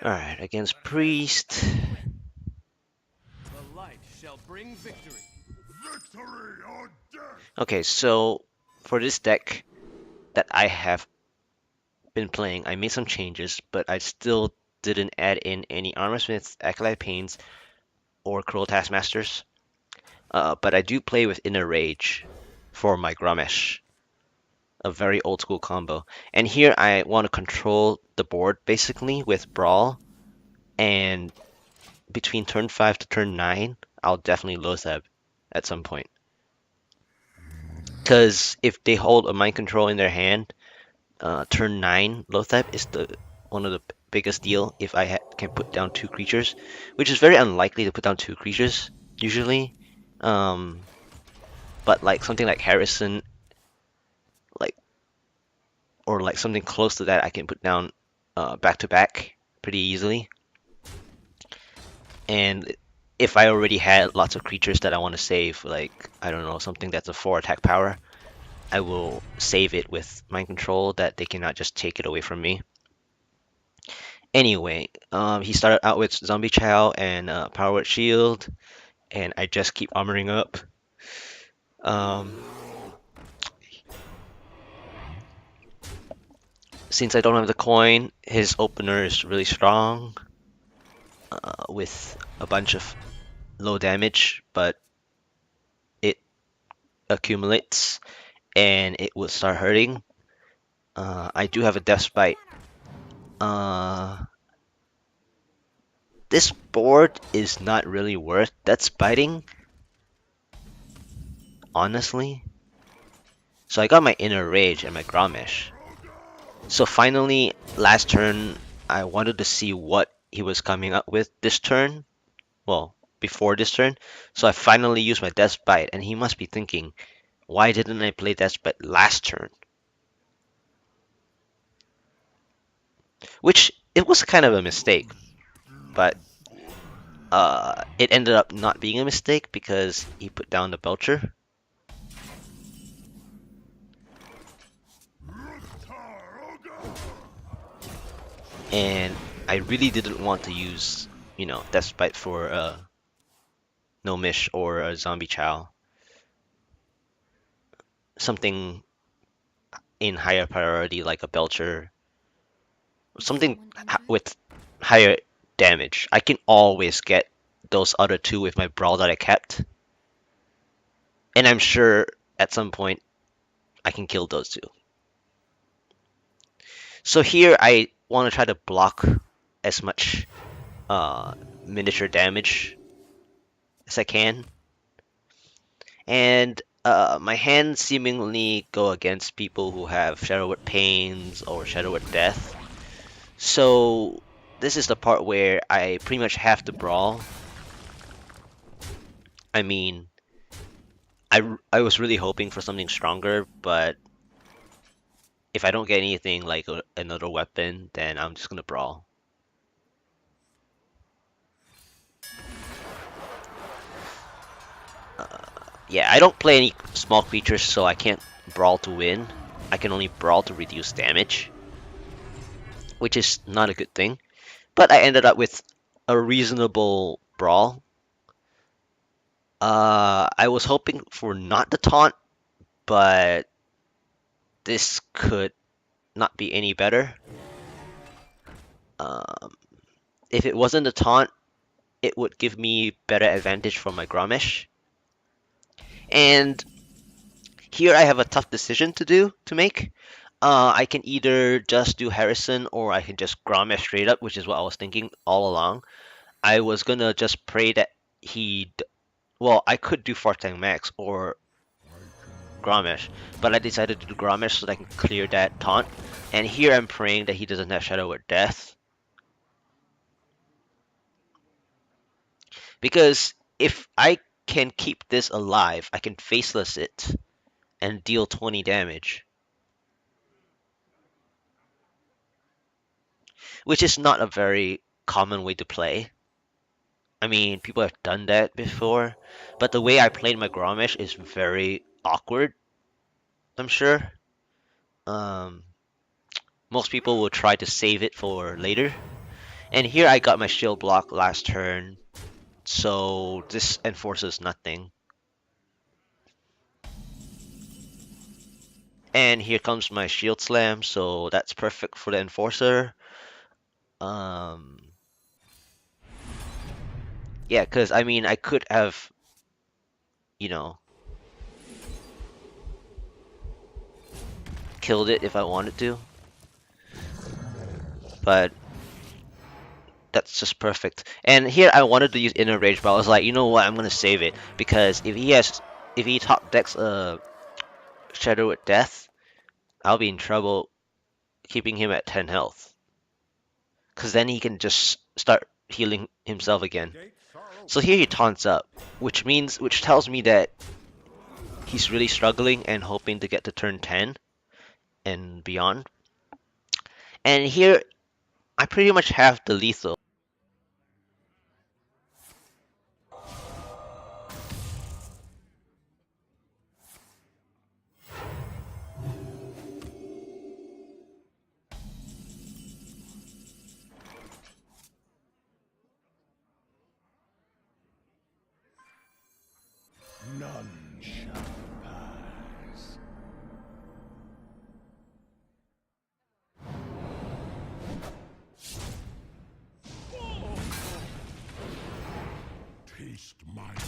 Alright, against Priest. The light shall bring victory. Victory or death! Okay, so for this deck that I have been playing, I made some changes, but I still didn't add in any Armor Smiths, Acolyte Pains, or Cruel Taskmasters. But I do play with Inner Rage for my Grommash, a very old school combo. And here I want to control the board basically with Brawl, and between turn 5 to turn 9, I'll definitely Loatheb at some point. Because if they hold a Mind Control in their hand, turn 9 Loatheb is one of the biggest deal if I can put down 2 creatures, which is very unlikely to put down 2 creatures usually. Um, but like something like Harrison, like or like something close to that, I can put down back to back pretty easily. And if I already had lots of creatures that I want to save, like I don't know, something that's a 4 attack power, I will save it with Mind Control that they cannot just take it away from me. Anyway, he started out with Zombie Chow and Power Word Shield, and I just keep armoring up. Um, since I don't have the coin, his opener is really strong with a bunch of low damage, but it accumulates and it will start hurting. I do have a Death Spite. This board is not really worth Death Spiting, honestly. So I got my Inner Rage and my Grommash. So finally, last turn, I wanted to see what he was coming up with this turn. Well, before this turn. So I finally used my Death Bite, and he must be thinking, why didn't I play Death Bite last turn? Which, it was kind of a mistake, but it ended up not being a mistake because he put down the Belcher. And I really didn't want to use, Death Spite for No Mish or a Zombie Chow. Something in higher priority like a Belcher. Something with higher damage. I can always get those other 2 with my Brawl that I kept. And I'm sure at some point I can kill those 2. So here I want to try to block as much miniature damage as I can. And my hands seemingly go against people who have Shadow Word Pains or Shadow Word Death. So this is the part where I pretty much have to Brawl. I mean, I was really hoping for something stronger, but if I don't get anything like another weapon, then I'm just gonna Brawl. Yeah, I don't play any small creatures, so I can't Brawl to win. I can only Brawl to reduce damage, which is not a good thing. But I ended up with a reasonable Brawl. I was hoping for not the Taunt, but this could not be any better. Um, if it wasn't the Taunt, it would give me better advantage for my Grommash. And here I have a tough decision to make. I can either just do Harrison or I can just Grommash straight up, which is what I was thinking all along. I was gonna just pray that well, I could do Fartang Max or Grommash, but I decided to do Grommash so that I can clear that taunt. And here I'm praying that he doesn't have Shadow or Death. Because if I can keep this alive, I can Faceless it and deal 20 damage. Which is not a very common way to play. I mean, people have done that before, but the way I played my Grommash is very awkward, I'm sure. Um, Most people will try to save it for later, And here I got my shield block last turn, so this enforces nothing. And here comes my shield slam, so that's perfect for the enforcer. Um, yeah, because I mean, I could have, you know, killed it if I wanted to, but that's just perfect. And here I wanted to use Inner Rage, but I was like, you know what, I'm gonna save it because if he top decks Shadow with Death, I'll be in trouble keeping him at 10 health. Because then he can just start healing himself again. Gates are So open. here he taunts up, which tells me that he's really struggling and hoping to get to turn 10 and beyond. And here I pretty much have the lethal. None shall pass. Taste my